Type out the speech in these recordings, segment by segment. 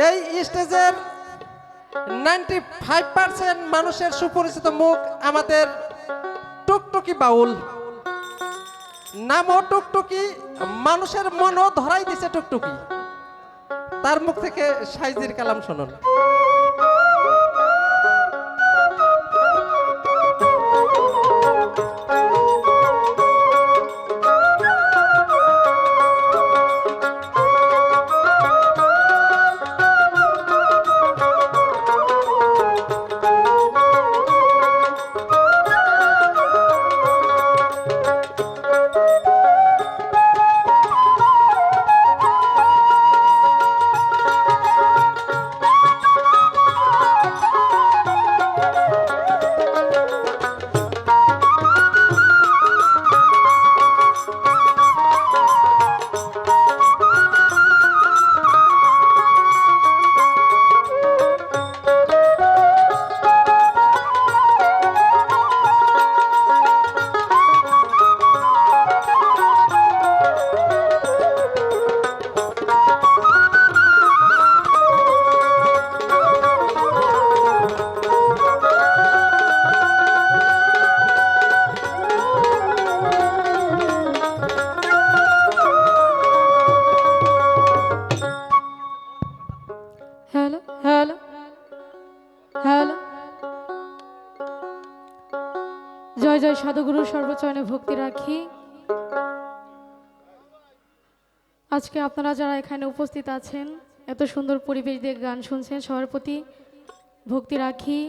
এই স্টেজের 95% মানুষের সুপরিচিত মুখ আমাদের টুকটুকি বাউল। নামও টুকটুকি, মানুষের মনও ধরাই দিছে টুকটুকি। তার মুখ থেকে সাইজির কালাম শুনুন। Hello hello hello. জয় জয় সাধুগুরু সর্বচরণে ভক্তি রাখি। আজকে আপনারা যারা এখানে উপস্থিত আছেন, এত সুন্দর পরিবেশ দিয়ে গান শুনছেন, সবার প্রতি ভক্তি রাখি।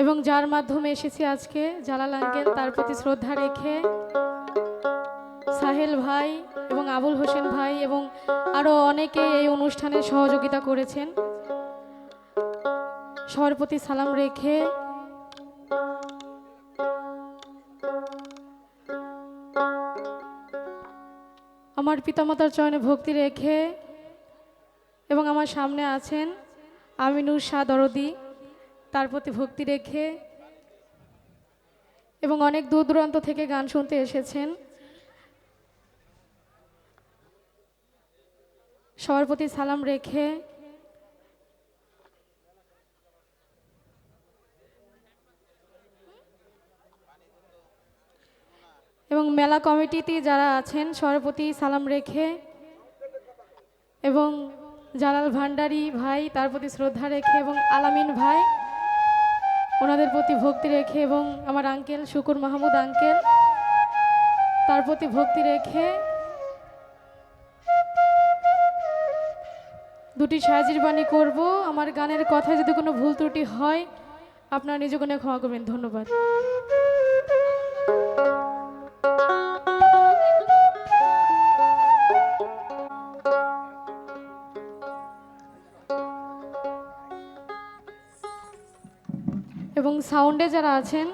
এবং যার মাধ্যমে এসেছি আজকে, জালাল আঙ্কেল, তার প্রতি শ্রদ্ধা রেখে সাহেল ভাই এবং আবুল হোসেন ভাই এবং আরও অনেকে এই অনুষ্ঠানে সহযোগিতা করেছেন, সবার প্রতি সালাম রেখে আমার পিতামাতার চরণে ভক্তি রেখে এবং আমার সামনে আছেন আমিনুর শাহ দরদি, তার প্রতি ভক্তি রেখে এবং অনেক দূর দূরান্ত থেকে গান শুনতে এসেছেন, সবার প্রতি সালাম রেখে এবং মেলা কমিটিতে যারা আছেন সবার প্রতি সালাম রেখে এবং জালাল ভান্ডারী ভাই, তার প্রতি শ্রদ্ধা রেখে এবং আলামিন ভাই, ওনাদের প্রতি ভক্তি রেখে এবং আমার আঙ্কেল শুকুর মাহমুদ আঙ্কেল, তার প্রতি ভক্তি রেখে দুটি সাহায্যের বাণী করব। আমার গানের কথায় যদি কোনো ভুল ত্রুটি হয় আপনারা নিজ গুণে ক্ষমা করবেন। ধন্যবাদ। এবং সাউন্ডে যারা আছেন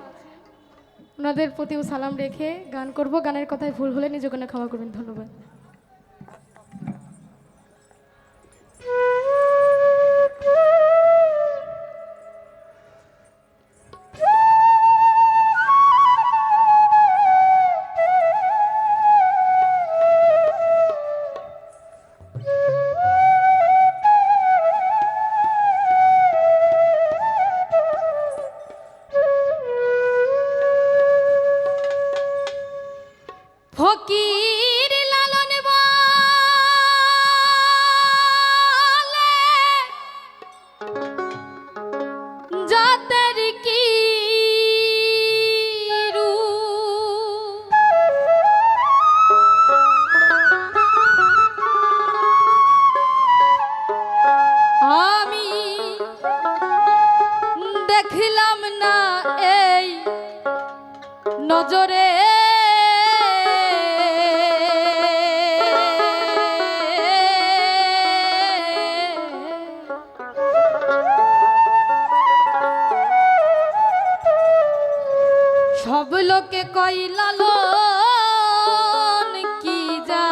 ওনাদের প্রতিও সালাম রেখে গান করব। গানের কথায় ভুল হলে নিজ গুণে ক্ষমা করবেন। ধন্যবাদ। ফকির লালন বলে জাতের কি রূপ, আমি দেখলাম না এই নজরে, সব লোকে কই লালন কি যা,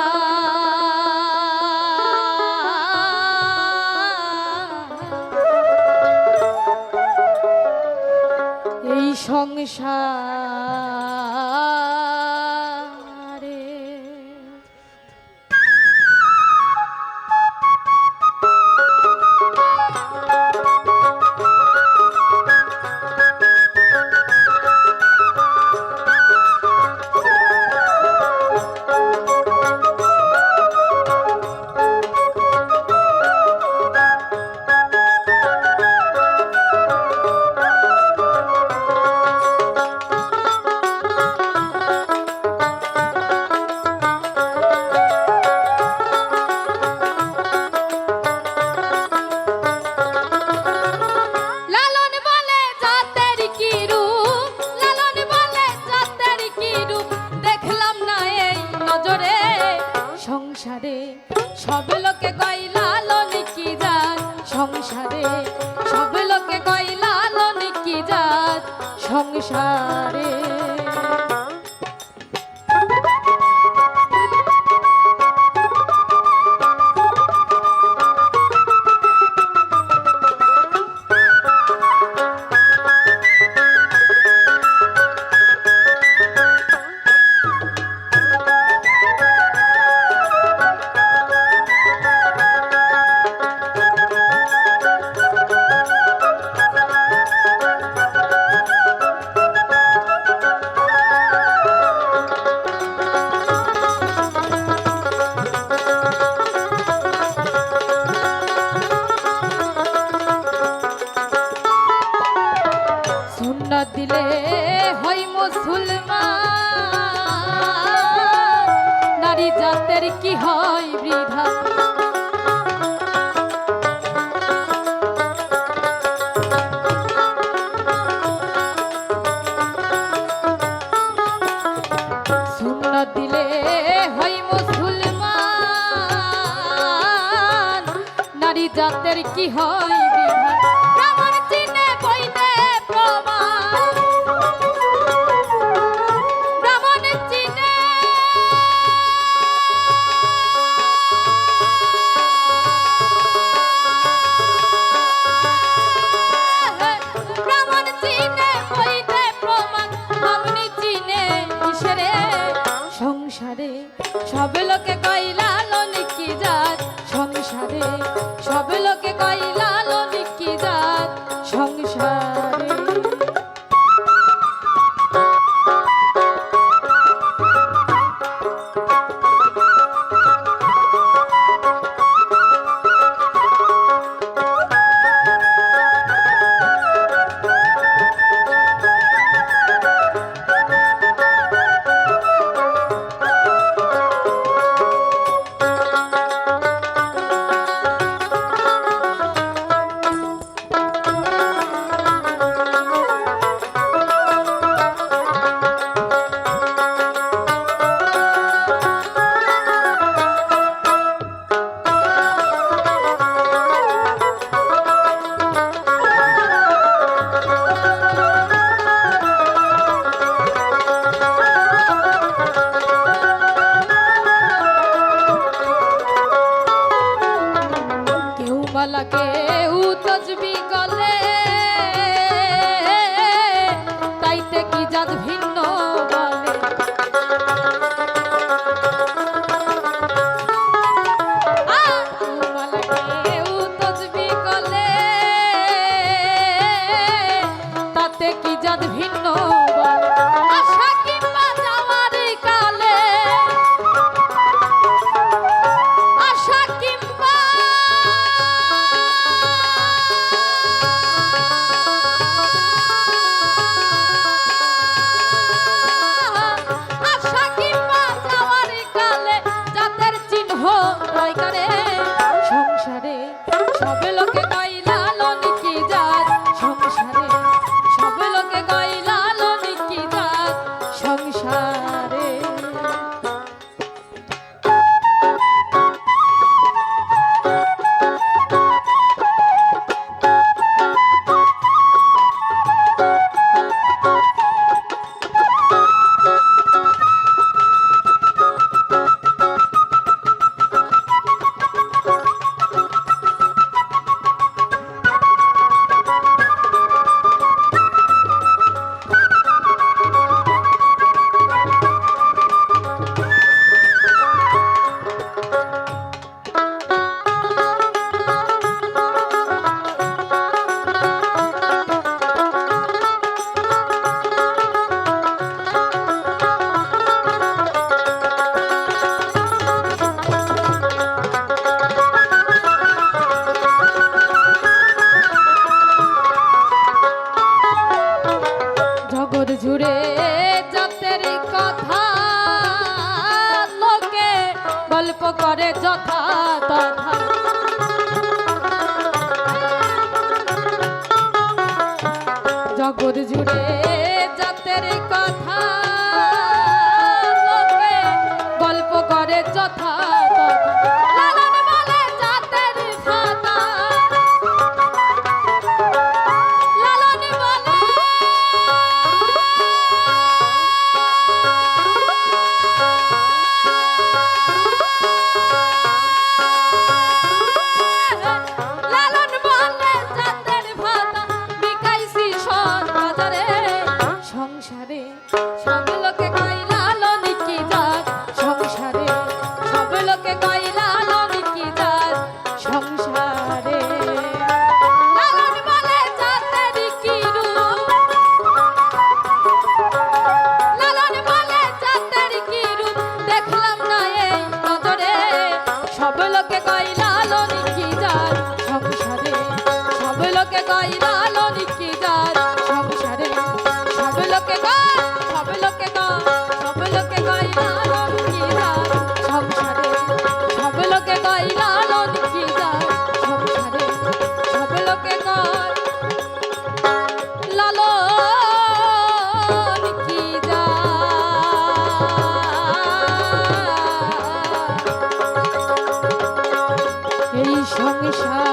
এই সংসারে সংসারে সব লোকে কয় লালন কি জাত সংসারে সব লোকে কয় লালন কি জাত সংসারে সুন্নত দিলে হয় মুসলমান নারী জাতের কি হয় বৃথা সুন্নত দিলে হয় মুসলমান নারী জাতের কি হয় বিধান ব্রাহ্মণ চিনে বইতে প্রমাণ ব্রাহ্মণ চিনে ব্রাহ্মণ চিনে বইতে প্রমাণ আপনি চিনে কিসেরে সংসারে সব লোকে কয় লালন কি জাত সংসারে সব লোকে কয় লালন কি জাত সংসারে মালাকে তসবি গলে তাইতে কি জাত ভিন্ন বলে মালাকে তসবি গলে তাতে কি জাত ভিন্ন বলে আশা কিংবা যাওয়ার কালে আশা কিংবা সংসারে সব লোকে কয় লালন কি জাত সংসারে সব লোকে কয় লালন কি জাত সংসারে জুড়ে জাতের কথা লোকে গল্প করে যথা তথা জগৎ জুড়ে জাতের কথা লোকে গল্প করে যথা তথা লোকে কয় লালন কি যার সংসারে। লালন বলে জাতের কি রূপ, লালন বলে জাতের কি রূপ দেখলাম না এই নজরে। সব লোকে কয় লালন কি যার সংসারে, সব লোকে কয় লালন কি যার সংসারে। সব লোকে কয়, সব লোকে কয়, সব লোকে কয় লালন কি যার সংসারে। সব লোকে কয় লালন কি যার সংসারে। সব লোকে কয় লালন কি যার এই সংসার।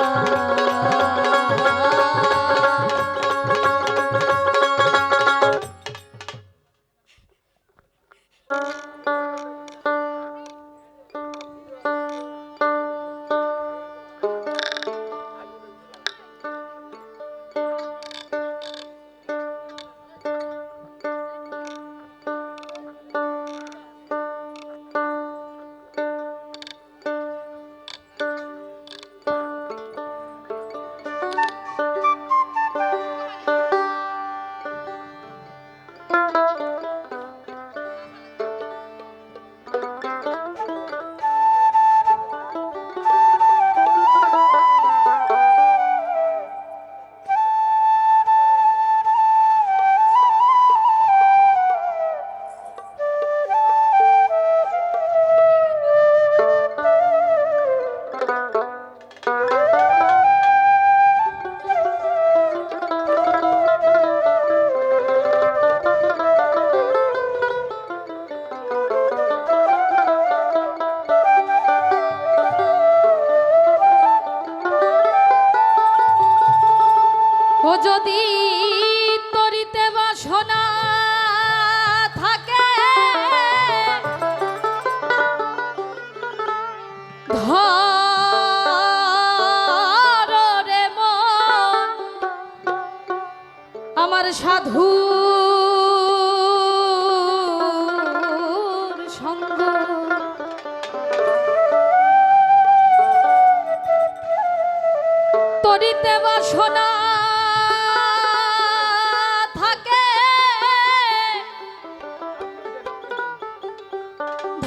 ও যদি তরিতে বাসনা থাকে ধর রে মন আমার সাধুর সঙ্গ। তরিতে বাসনা থাকে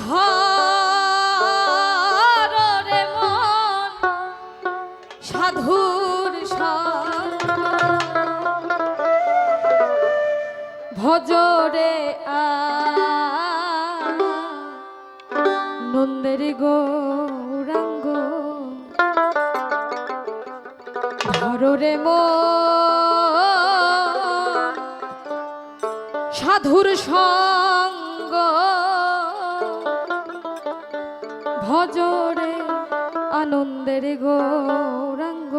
ধর রে মন সাধুর সঙ্গ। ভজরে নন্দের গৌরাঙ্গ ধরে মন সাধুর সঙ্গ। ভজরে আনন্দের গৌরাঙ্গ।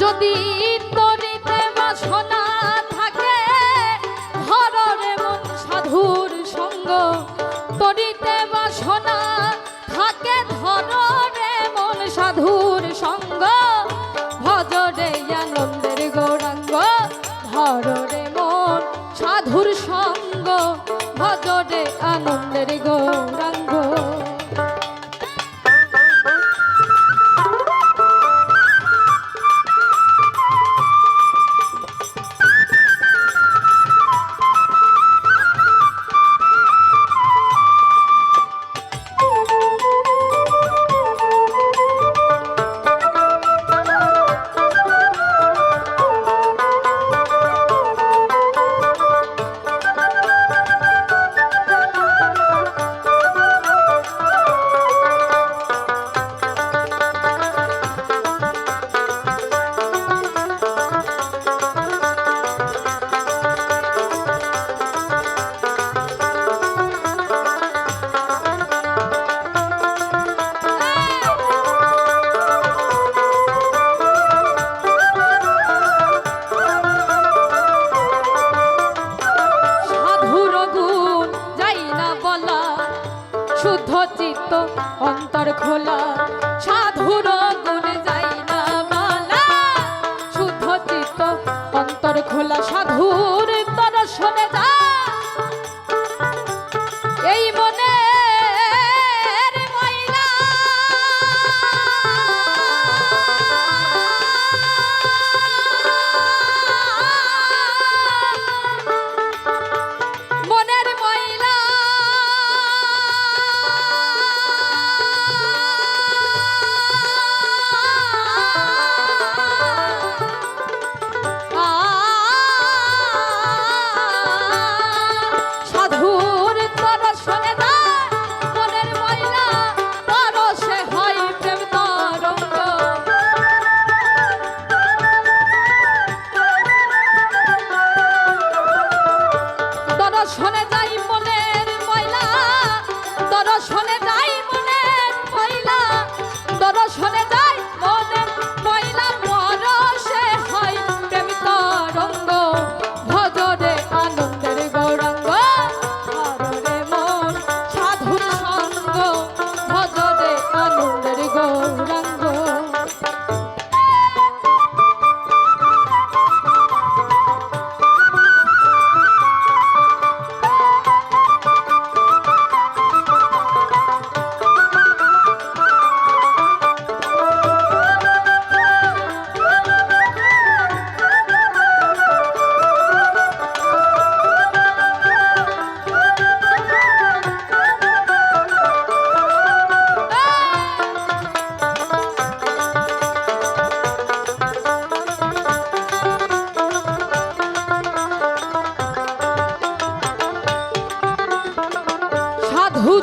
যদি তরিতে বাসনা থাকে ধর রে মন সাধুর সঙ্গ। তরিতে বাসনা থাকে ধর রে মন সাধুর সঙ্গ। ভজরে আনন্দের গৌরাঙ্গ ধর রে মন সাধুর সঙ্গ। ভজরে আনন্দের গৌরাঙ্গ। অন্তর খোলা সাধুর গুণ যাই না বালা শুদ্ধ চিত্ত অন্তর খোলা সাধুর দর্শনে যা এই মনে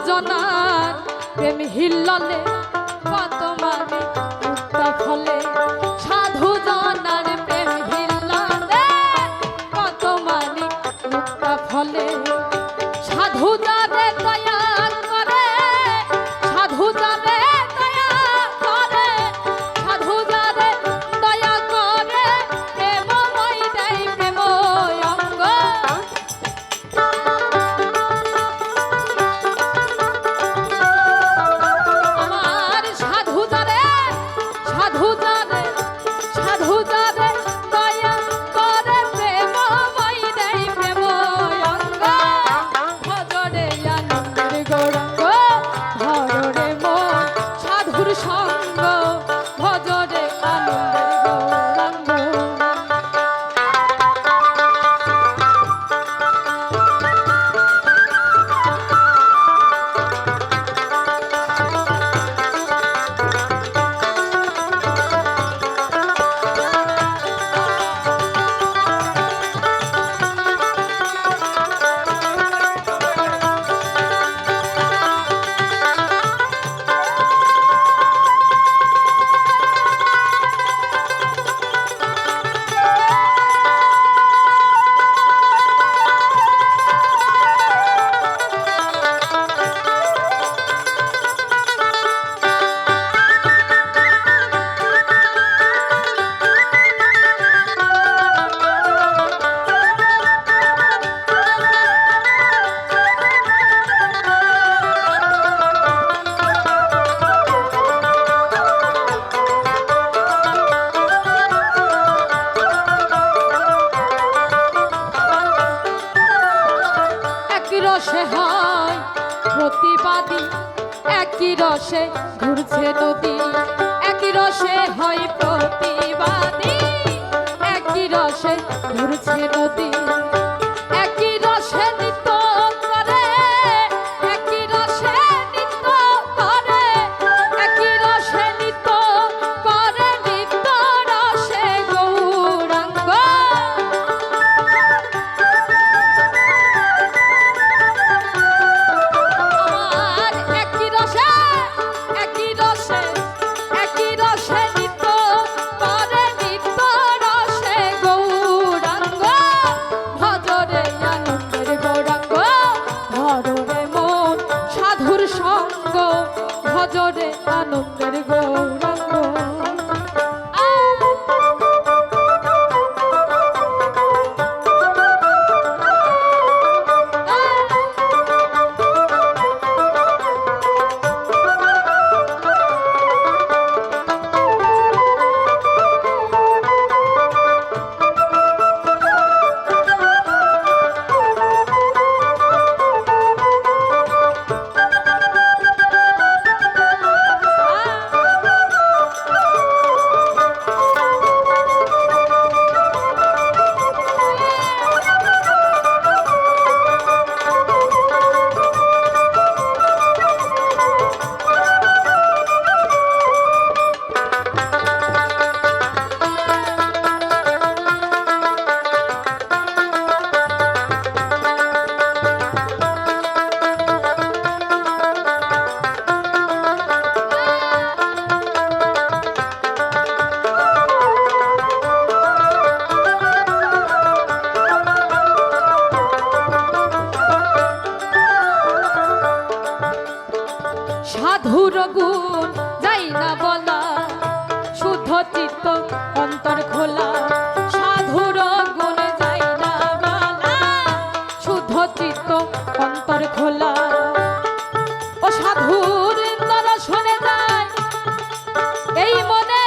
জনার প্রেম হিল্ললে কত মানে মুক্তা ফলে সাধু জনার প্রেম হিল্ললে কত মানে মুক্তা ফলে সাধু যারে দয়া করে সাধু যারে দয়া করে সাধু যারে দয়া করে প্রেমময় দেয় প্রেম অঙ্গ রসে হয় প্রতিবাদী একই রসে ঘুরছে নদী একই রসে হয় প্রতিবাদী একই রসে ঘুরছে নদী একই রসে নৃত্য করে একই রসে নৃত্য করে একই রসে নৃত্য করে নৃত্য রসে গৌরাঙ্গ ভজরে আনন্দের গৌরাঙ্গ যাই না বলা শুদ্ধ চিত্ত অন্তর খোলা সাধুর গুণে যাই না বলা শুদ্ধ চিত্ত অন্তর খোলা ও সাধুর দর্শনে যায় এই মনে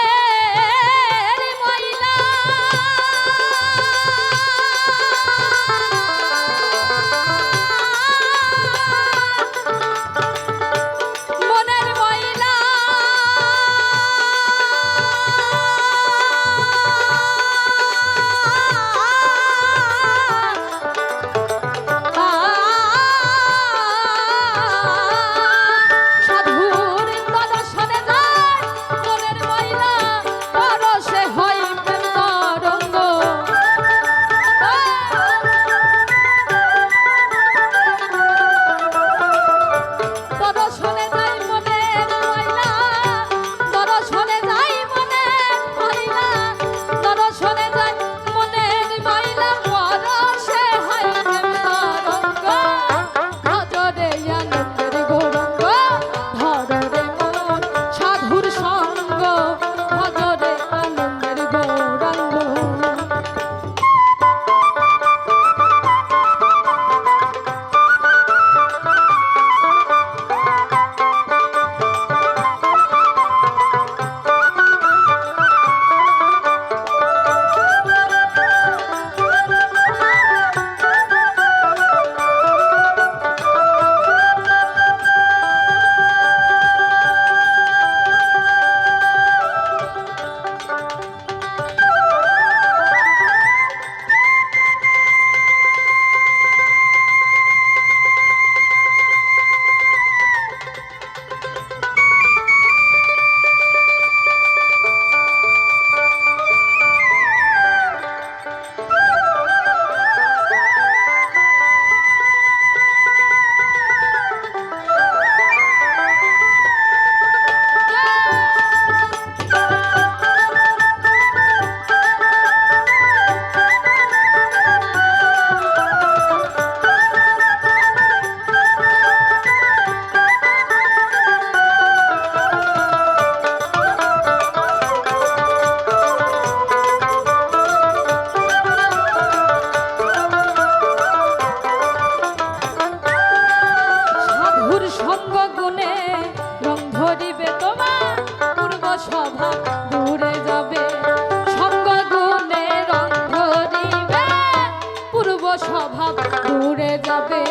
স্বভাব দূরে যাবে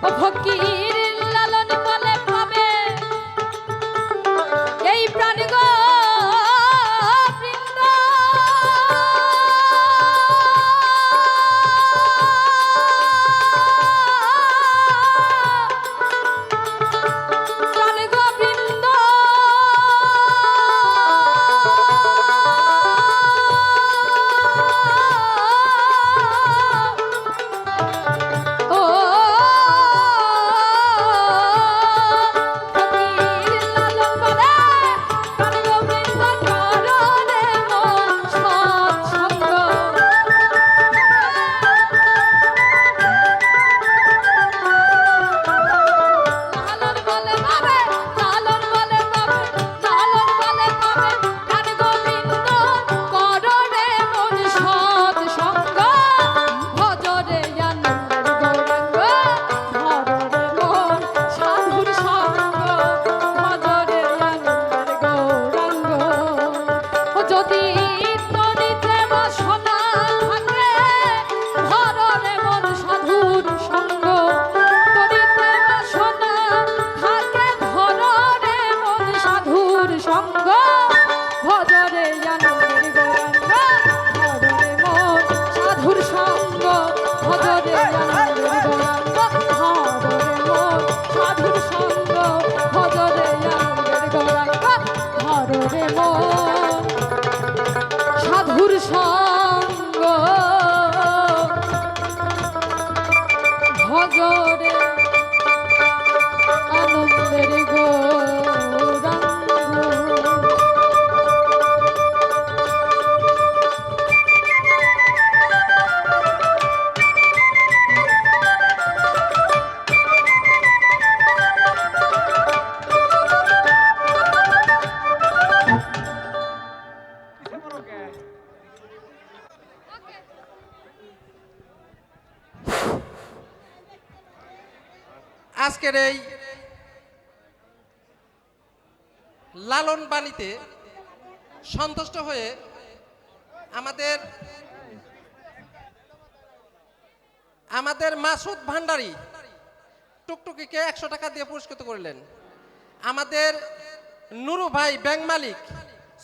ও ফকির লালন বলে পাবে এই প্রাণ গো বৃন্দ প্রাণ গো আজকের এই লালন বাণীতে সন্তুষ্ট হয়ে আমাদের মাসুদ ভান্ডারী টুকটুকিকে 100 টাকা দিয়ে পুরস্কৃত করলেন। আমাদের নুরু ভাই ব্যাংক মালিক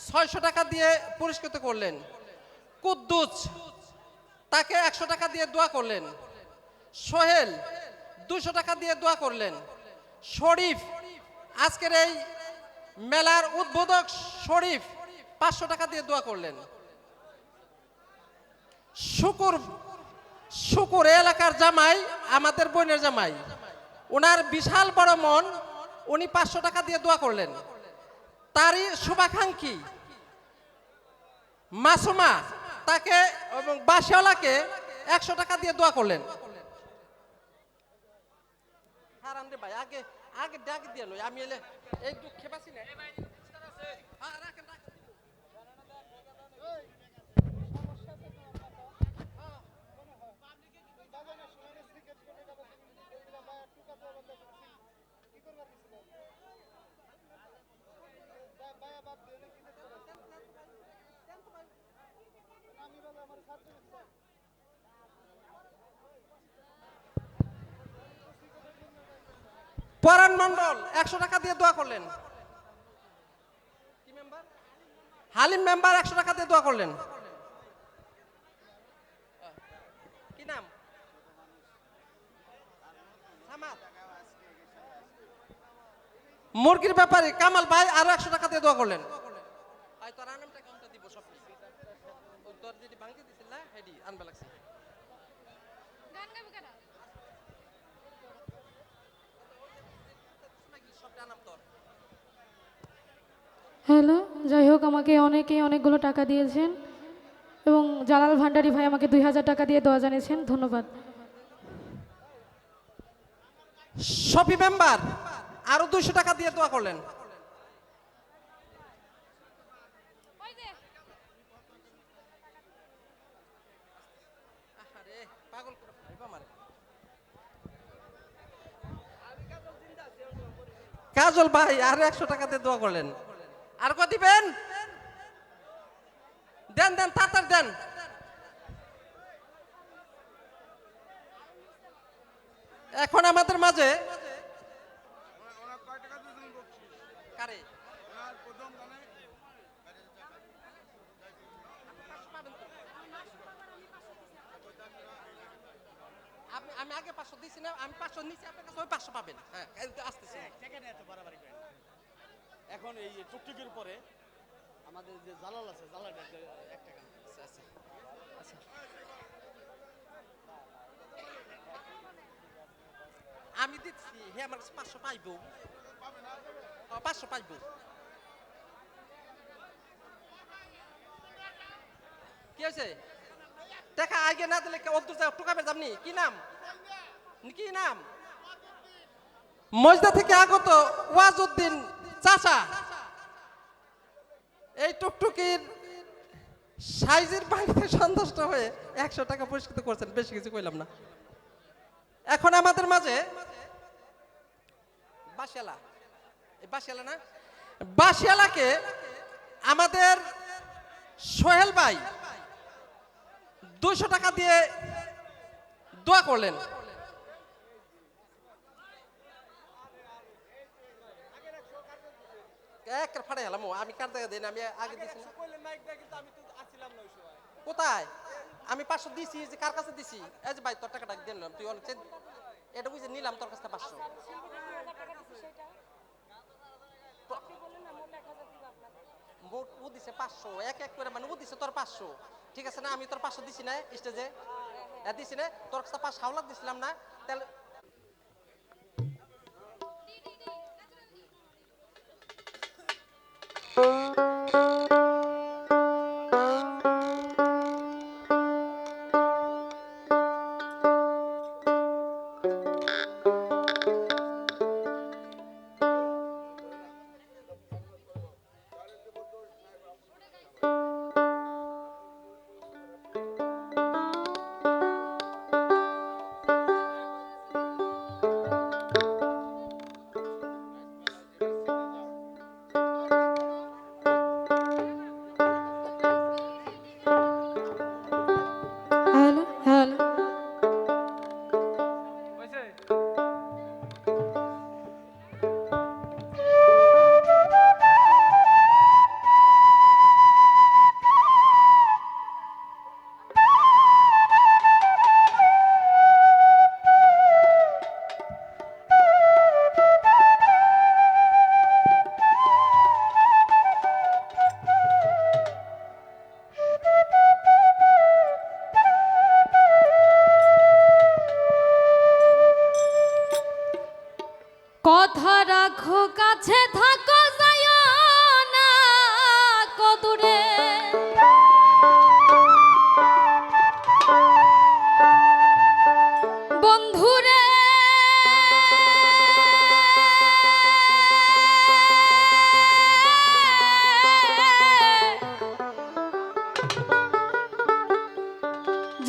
600 টাকা দিয়ে পুরস্কৃত করলেন। কুদ্দুস তাকে 100 টাকা দিয়ে দোয়া করলেন। সোহেল 200 টাকা দিয়ে দোয়া করলেন। শরীফ আজকের এই মেলার উদ্বোধক শরীফ 500 টাকা দিয়ে দোয়া করলেন। শুকুর এলাকার জামাই, আমাদের বোনের জামাই, ওনার বিশাল বড় মন, উনি 500 টাকা দিয়ে দোয়া করলেন। তারই শুভাকাঙ্ক্ষী মাসুমা তাকে এবং বাসিওয়ালাকে 100 টাকা দিয়ে দোয়া করলেন। হারান রে ভাই, আগে আগে ডাক দিয়ে লই, আমি এলে এই দুঃখে বাসি না। হ্যাঁ, রাখেন, রাখেন। পরাণ মন্ডল 100 টাকা দিয়ে দোয়া করলেন। কি মেম্বার? হালিম মেম্বার 100 টাকা দিয়ে দোয়া করলেন। কি নাম? সামাদ। মুরগির ব্যাপারে কামাল ভাই আরো 100 টাকা দিয়ে দোয়া করলেন। আই তোর আনামটা কাউন্টা দিব সব। ওই তোর যদি ভাঙতে দিছিল না হেডি আনবা লাগছে। গান গাইব কেন? সবটা নাম তোর। হ্যালো, যাই হোক আমাকে অনেকগুলো টাকা দিয়েছেন এবং জালাল ভান্ডারী ভাই আমাকে 2000 টাকা দিয়ে দোয়া জানিয়েছেন, ধন্যবাদ। শফি মেম্বার আরো 200 টাকা দিয়ে দোয়া করলেন। আরে পাগল করে ফেলবা আমারে। কাজল ভাই আরো 100 টাকা দিয়ে দোয়া করলেন। আর কত দিবেন? দেন দেন, তাড়াতাড়ি দেন। এখন আমাদের মাঝে কারে আমি আগে 500 দিছি না, আমি 500 নিছি, আপনার কাছে ওই 500 পাবেন। হ্যাঁ, আসতেছি। এখন এই টুকটুকির পরে আমাদের যে জালাল আছে, জালাল 1 টাকা। আচ্ছা। আমি দিচ্ছি, হে আমার কাছে 500 পাইবো। 500 পাইবো। কি হয়েছে? টাকা আগে না দিলে অদ্দুর যায় টুকাবে যাবনি। কি নাম? কি নাম? মজদা থেকে আগত ওয়াজউদ্দিন চাচা এই টুকটুকির সাইজের বাড়িতে সন্তুষ্ট হয়ে 100 টাকা পুরস্কৃত করছেন। বেশি কিছু কইলাম না। এখন আমাদের মাঝে বাসিয়ালা, এই বাসিয়ালা না, বাসিয়ালাকে আমাদের সোহেল ভাই 200 টাকা দিয়ে দোয়া করলেন। এক ফাড়ে গেলাম, আমি কার দেখা দিন, আমি আগে দিছি না। কোথায়? আমি 500 দিছি, যে কার কাছে দিছি? এই যে ভাই তোর টাকাটা দিয়ে নিলাম, তুই অনেক এটা বুঝে নিলাম তোর কাছে 500। ও দিছে 500, এক এক করে, মানে ও দিছে তোর 500, ঠিক আছে না? আমি তোর 500 দিছি না স্টেজে, দিছি না তোর কাছে 500 হাওলাত দিছিলাম না, তাহলে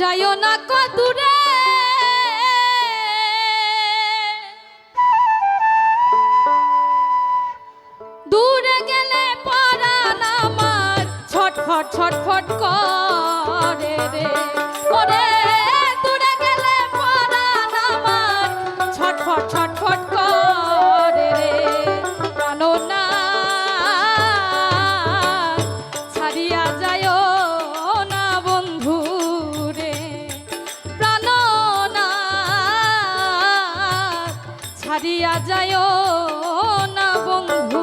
যাইও না কদূরে, দূরে গেলে পরাণ আমার ছটফট ছটফট করে রে। ওরে দূরে গেলে পরাণ আমার ছটফট ছটফট করে রে। প্রাণনা ছাড়িয়া যায়ও না বন্ধু রে, প্রাণনা ছাড়িয়া যায়ও না বন্ধু।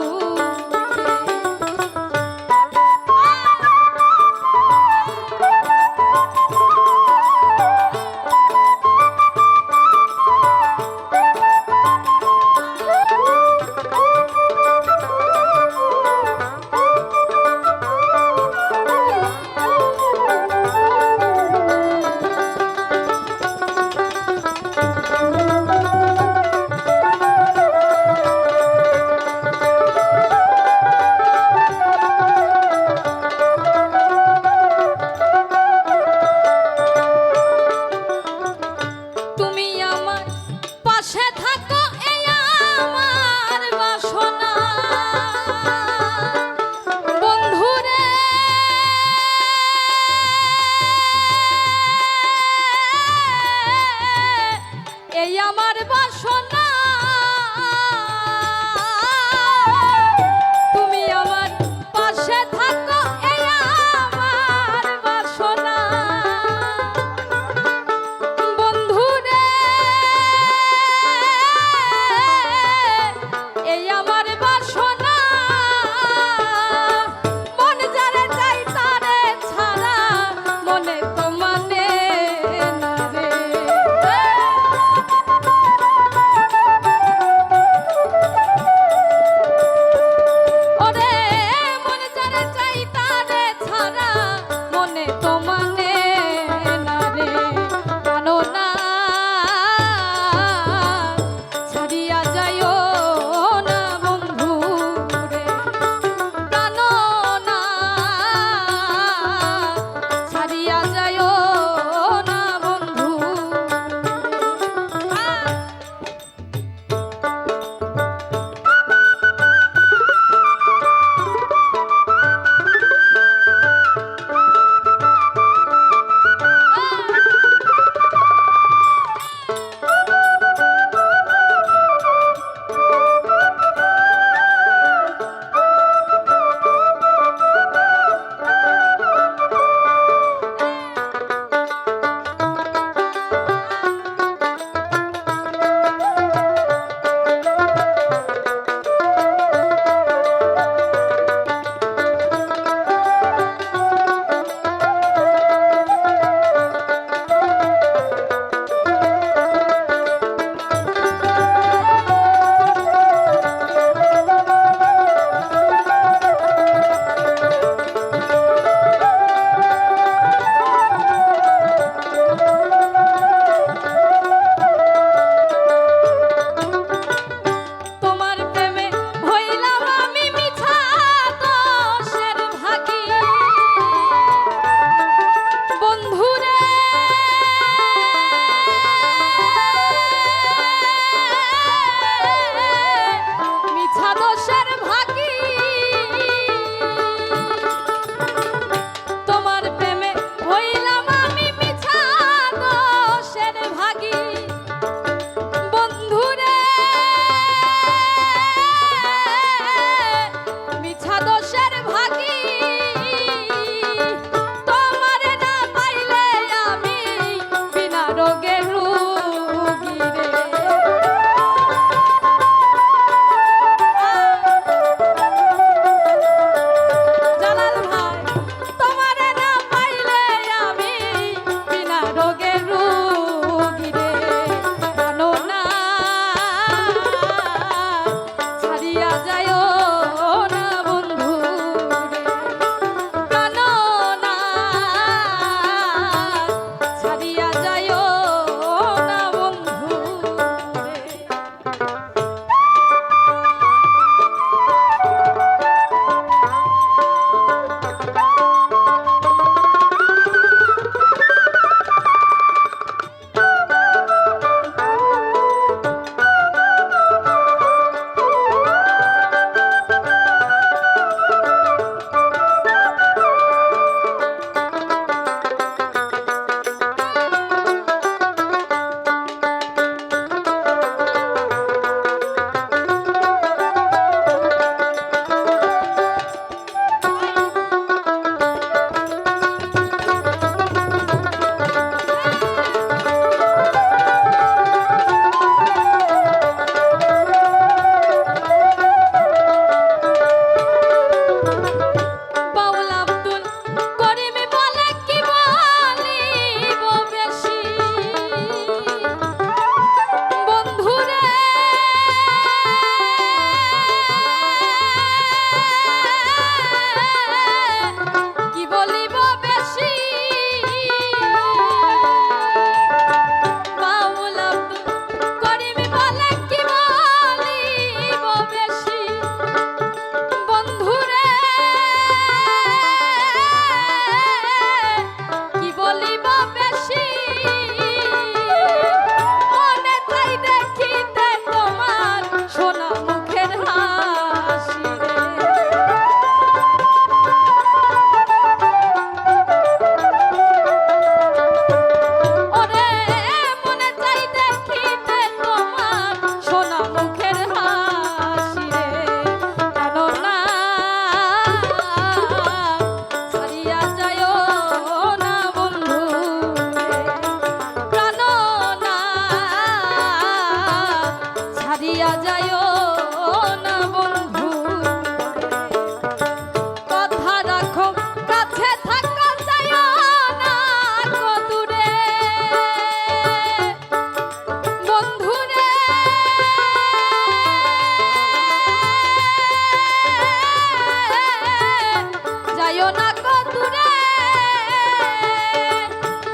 না কত দূরে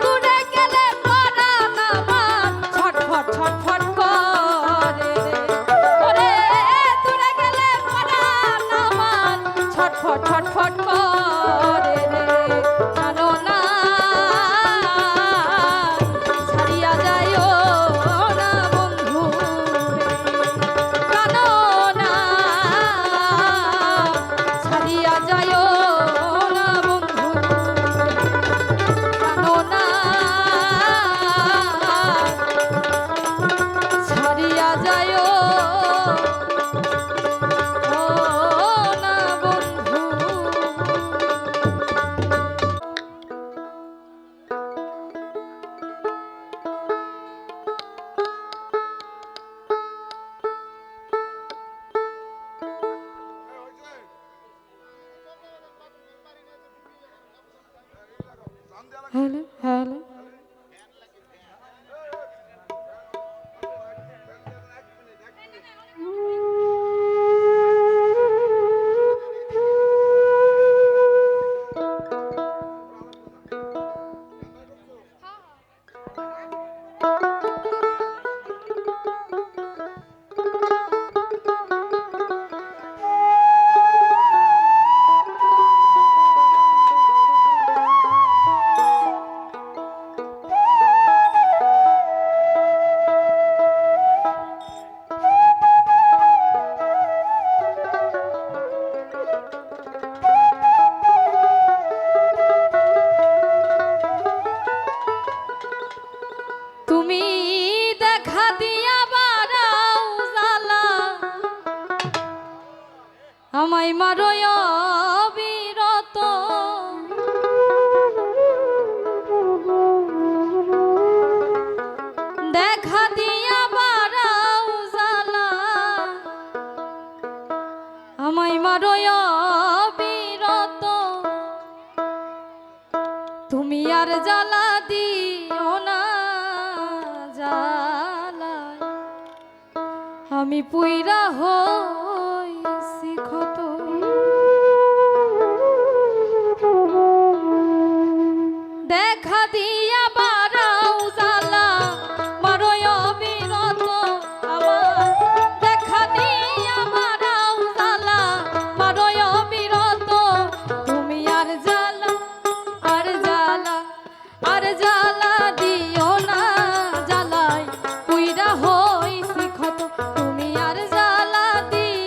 দূরে গেলে পরাণ আমার ছটফট ছটফট করে ওরে দূরে গেলে পরাণ আমার ছটফট ছটফট করে জানো না ছাড়িয়া যাইও না বন্ধু জানো না ছাড়িয়া যাইও না বন্ধু জানো না ছাড়িয়া যাইও না বন্ধু। হ্যালো হ্যালো তুমি দেখা দিয়া বারাও জ্বালা আমায় মারয় বিরত দেখা দিয়া বারাও জ্বালা আমায় মারয় বিরত তুমি আর জ্বালা দিও না জ্বালায় আমি পুইরা হইছি ক্ষত দেখা দিয়া বারাও জ্বালা মারয় বিরত আমার দেখা দিয়া বারাও জ্বালা মারয় বিরত তুমি আর জ্বালা আর জ্বালা আর জ্বালা দিও না জ্বালায় পুইরা হইছি ক্ষত তুমি আর জ্বালা দিও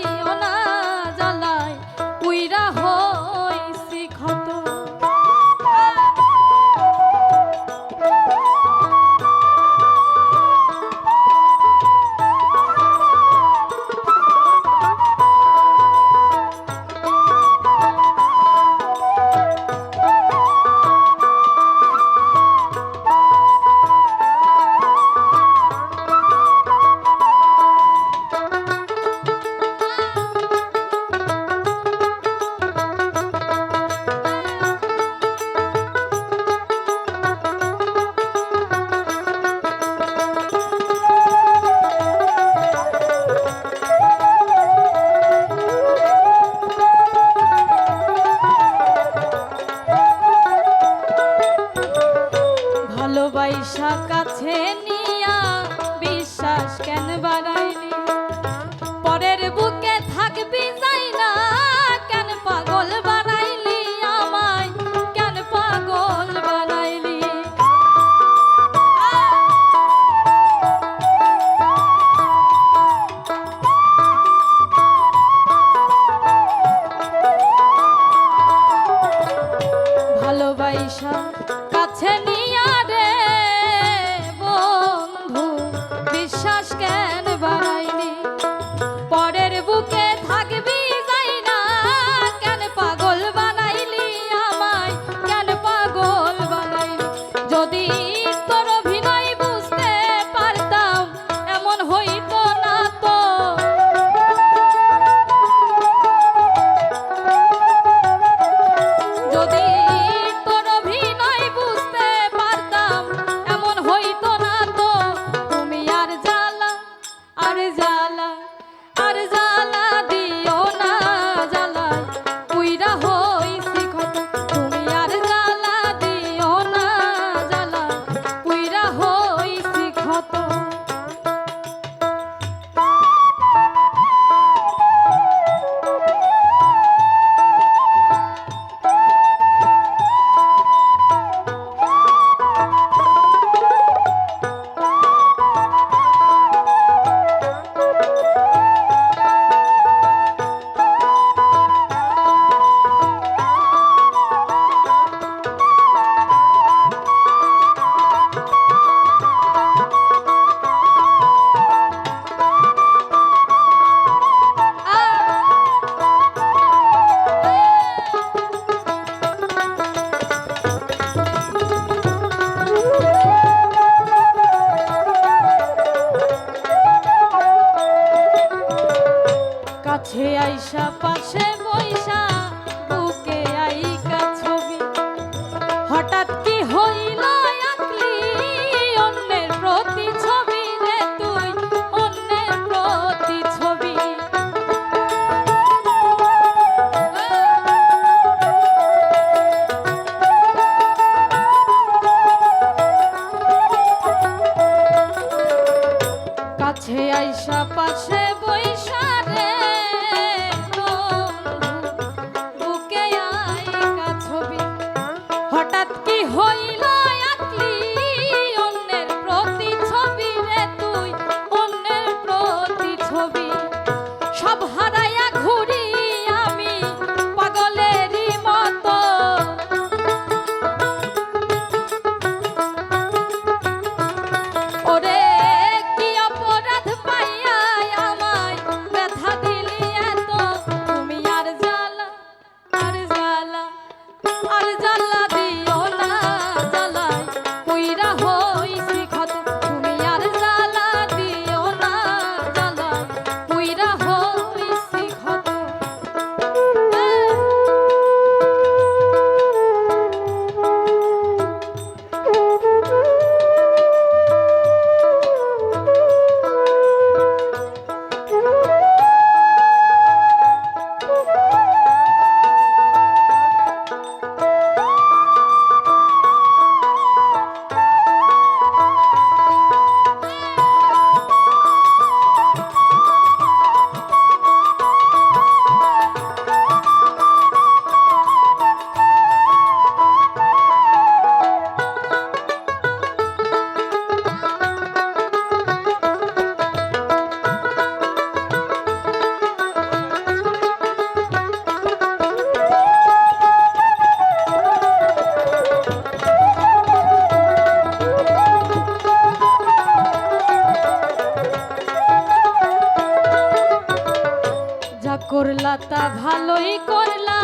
ভালোই করলা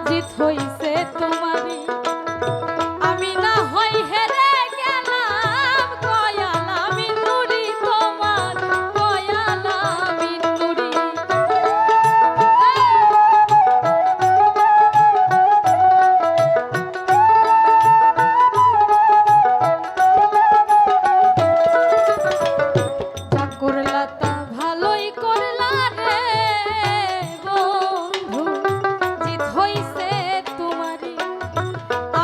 জিত হইছে তোমারই আমি না হয় হেরে গেলাম কয়ালা মিনুরি তোমার কয়ালা মিনুরি যা করলা তা ভালোই করলা রে বন্ধু জিত হইছে তোমারই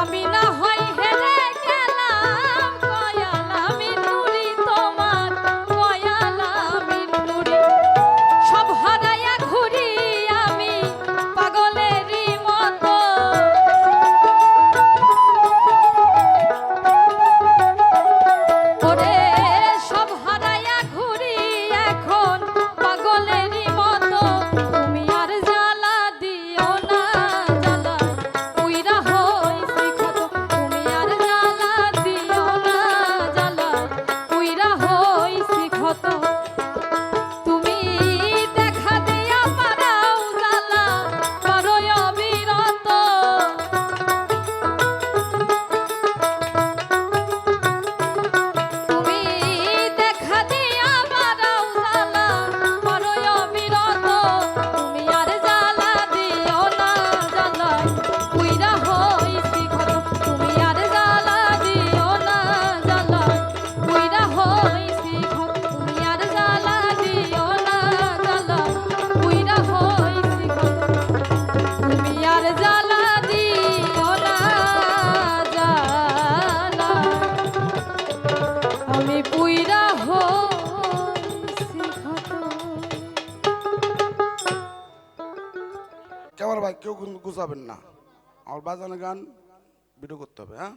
আমি না হয় হেরে গেলাম কয়ালা মিনুরি তোমার কয়ালা মিনুরি সব হারাইয়া ঘুরি আমি পাগলেরই মতো ওরে সব হারাইয়া ঘুরি এখন পাগলেরই মতো তুমি আর জ্বালা দিও না জ্বালা উইরা হইছি ক্ষত তুমি আর জ্বালা দিও না জ্বালা উইরা হইছি ক্ষত তুমি দেখা দিয়া পারাও জ্বালা পারোই অবিরত তুমি দেখা দিয়া বারাও জ্বালা করই অবিরত তুমি আর জ্বালা দিও না জ্বালা উইরা হইছি ক্ষত তুমি আর জ্বালা দিও না জ্বালা উইরা হইছি ক্ষত তুমি আর জ্বালা দিও না জ্বালা উইরা হইছি ক্ষত তুমি আর জ্বালা দিও না জ্বালা আমি পুইরা হইছি ক্ষত কেমন ভাই কেউ কিন্তু গুছাবেন না আমার বাজানো গান ভিডিও করতে হবে হ্যাঁ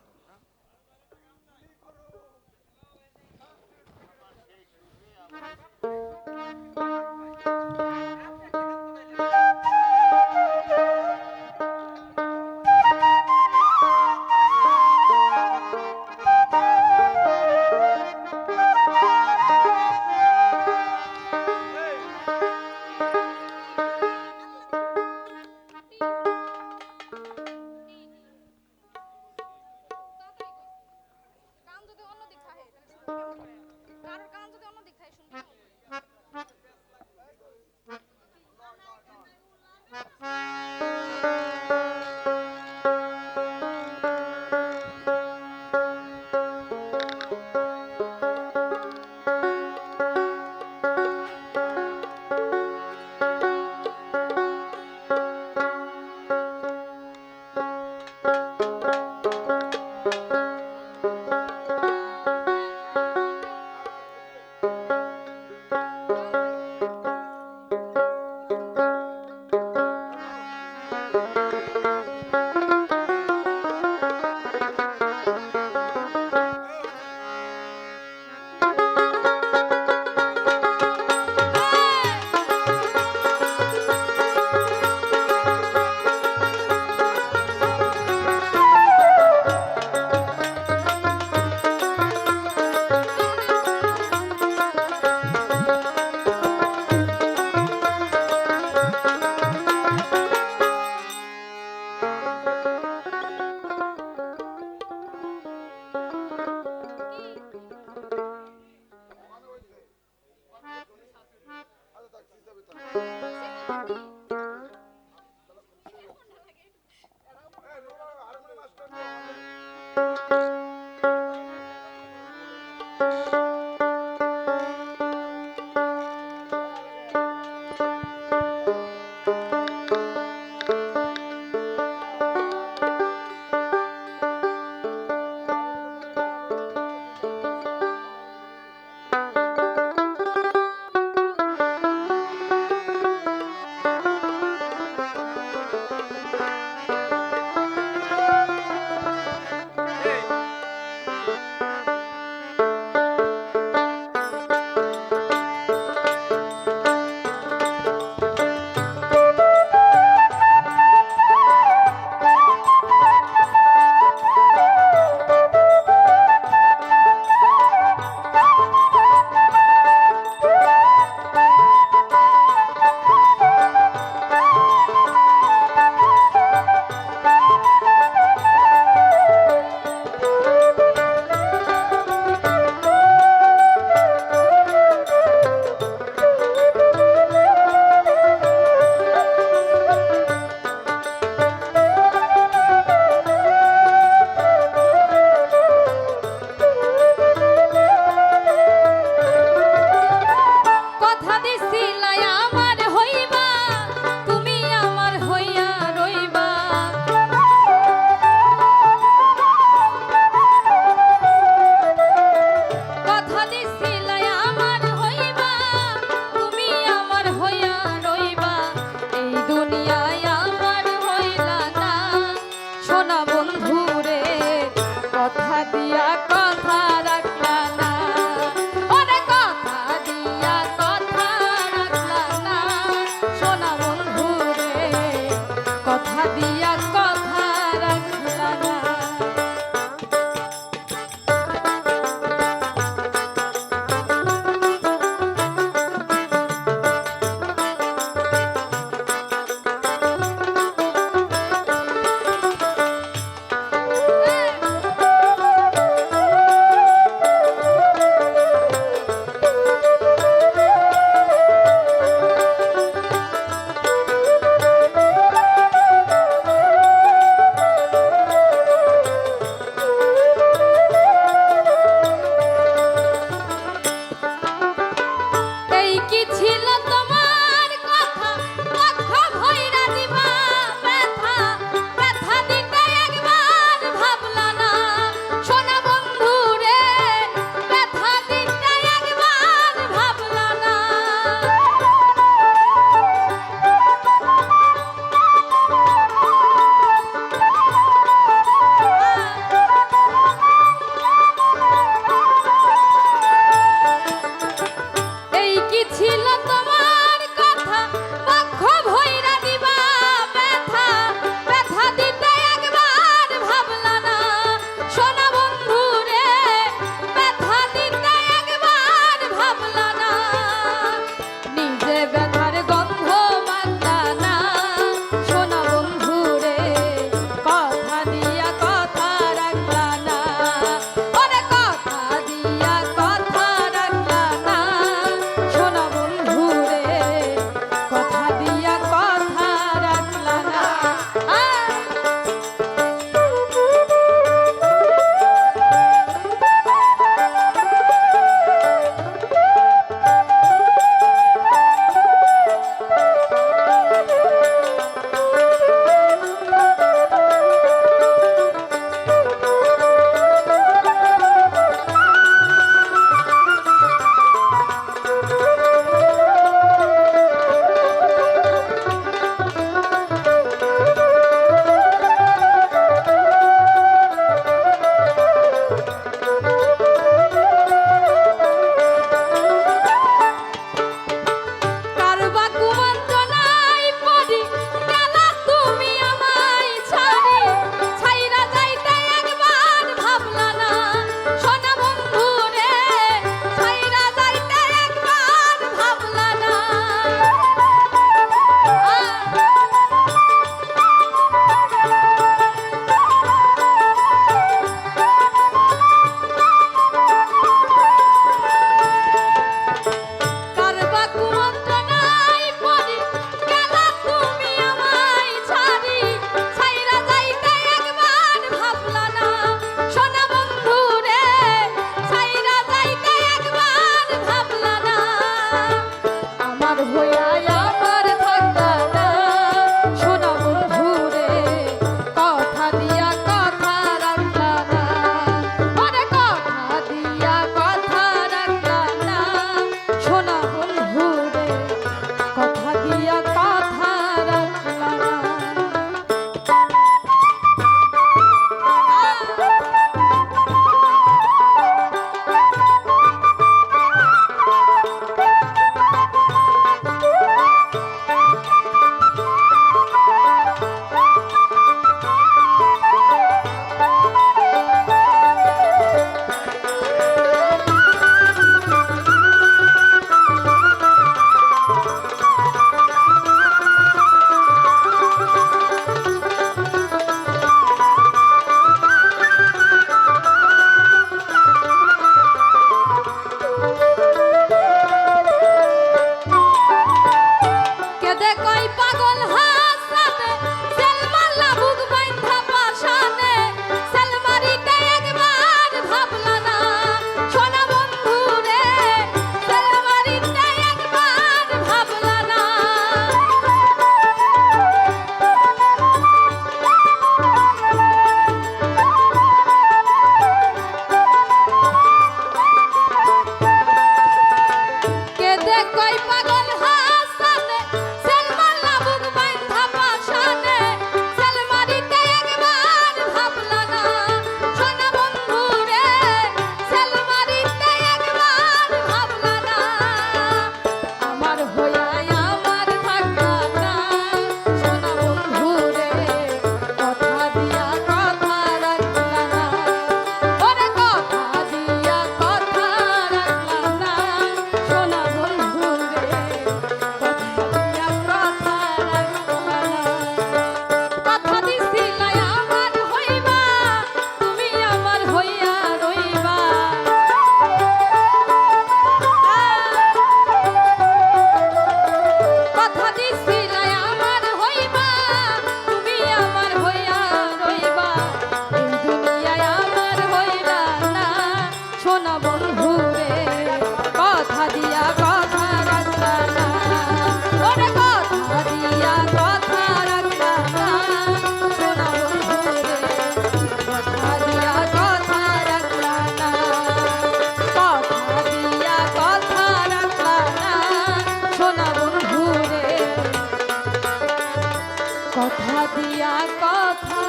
দিয়া কথা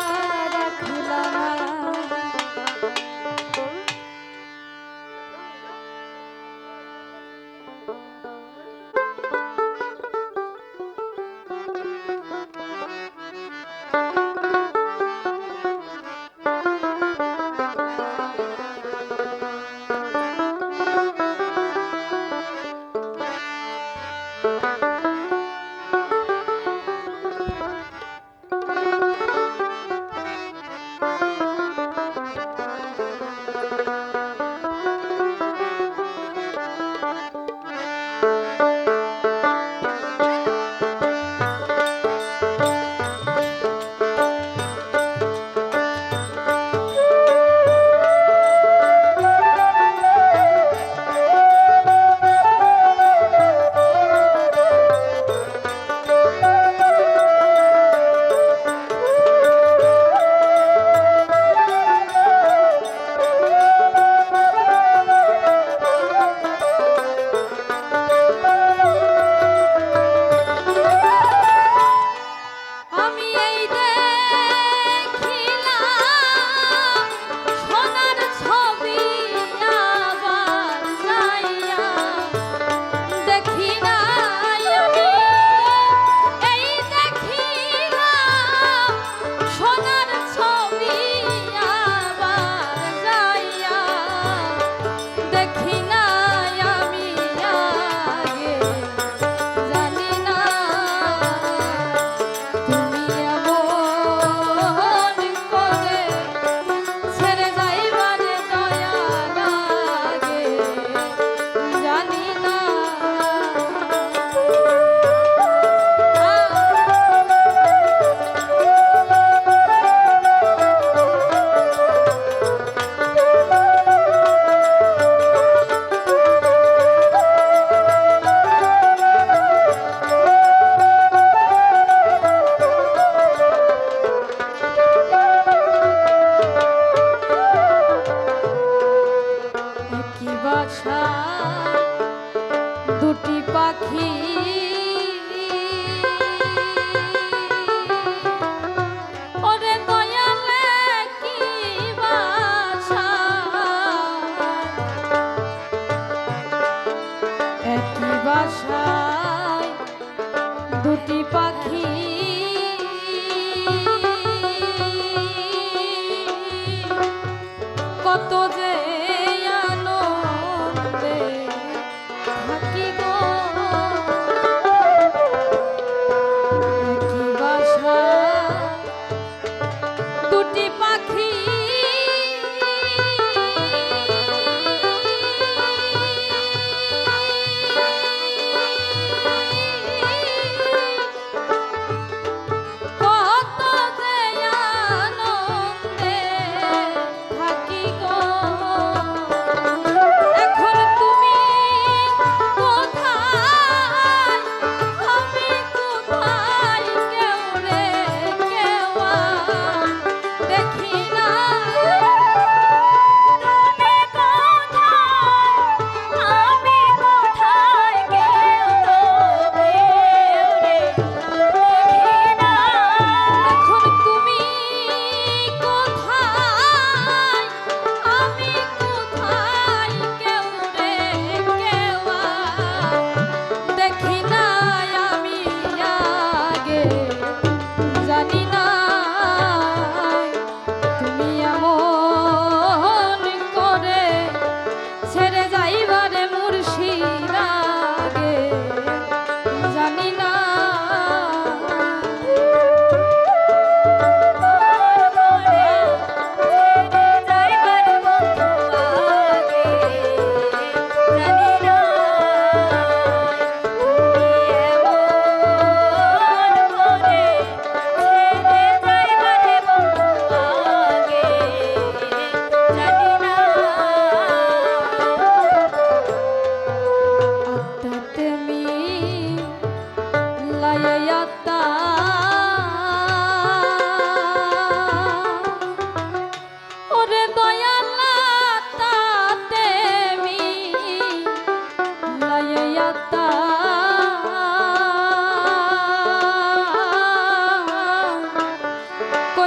রাখিলা না।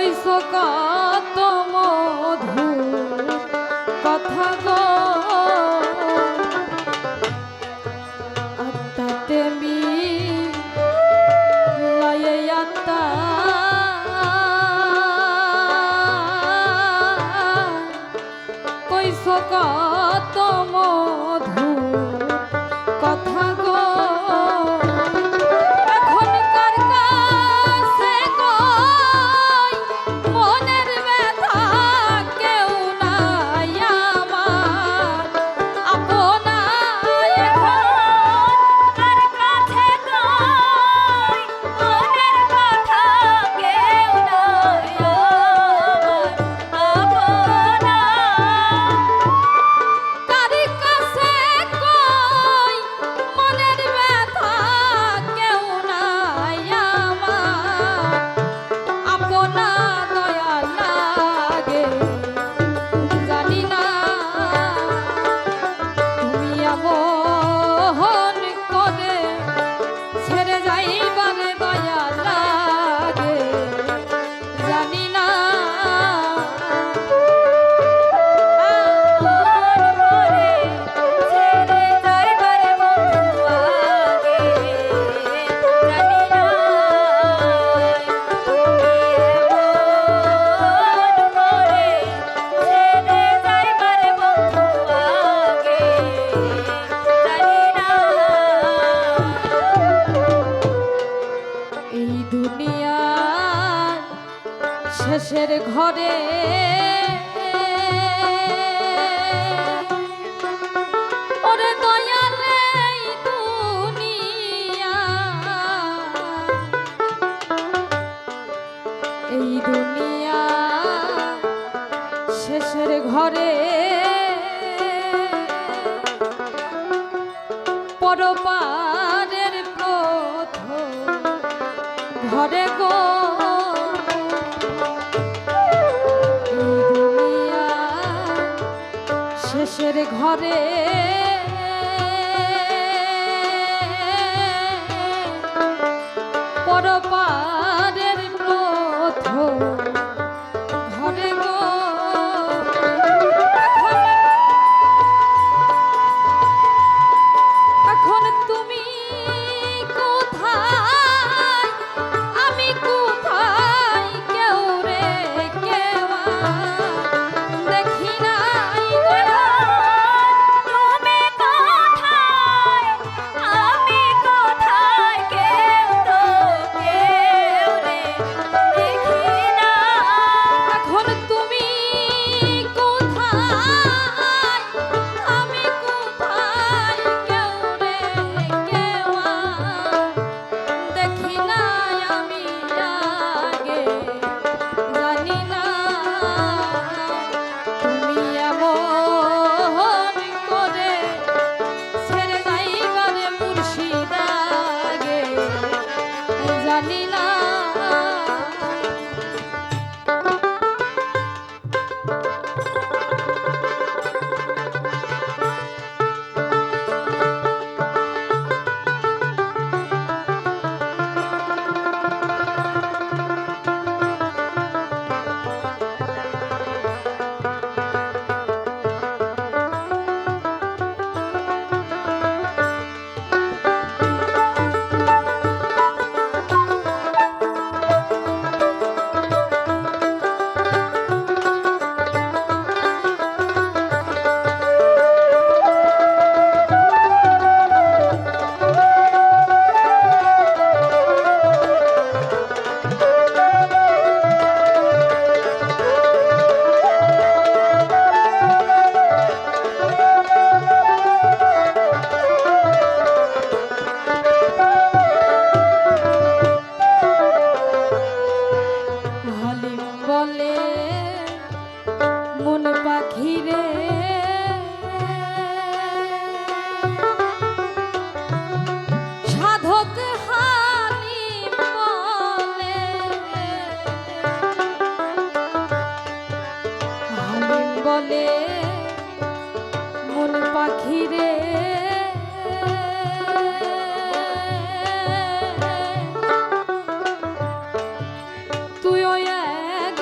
কইছো কত মধুর কথা গো আত্মাতে মিলায়ে আত্মা কইছো কত মধুর কথা গো এখনকার কাছে কই মনের ব্যথা কেউ নাই আমার আপনা এখনকার কাছে কই মনের কথা কেউ নাই আমার আপনা কার কাছে কই মনের ব্যথা কেউ নাই আমার আপনা দয়া লাগে জানি না তুমি এমন করে ছেড়ে যাইবারে দয়া লাগে জানি না এই দুনিয়ার শেষের ঘরে ওরে দয়ালে এই দুনিয়া এই দুনিয়া শেষের ঘরে পরপারের প্রথম ঘরে গো এই দুনিয়া শেষের ঘরে পরপারের প্রথম ঘরে গো এখন তুমি কোথায় আমি কোথায় কেউ রে কেউ দেখি নাই গো তুমি কোথায় আমি কোথায় কেউ তো কেউ রে দেখি না এখন তুমি কোথায় আমি কোথায় কেউ রে কেউ দেখি নাই আমি আগে জানি না তুমি এমন করে ছেড়ে যাইবারে মুর্শিদ আগে জানি না হালিম বলে মন পাখি রে সাধক হালিম বলে হালিম বলে মন পাখি রে তুইও এক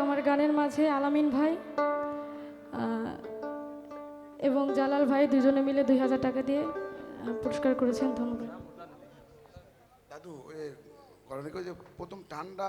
আমার গানের মাঝে আলামিন ভাই এবং জালাল ভাই দুজনে মিলে 2000 টাকা দিয়ে পুরস্কার করেছেন। ধন্যবাদ। দাদু, করেন যে প্রথম টানটা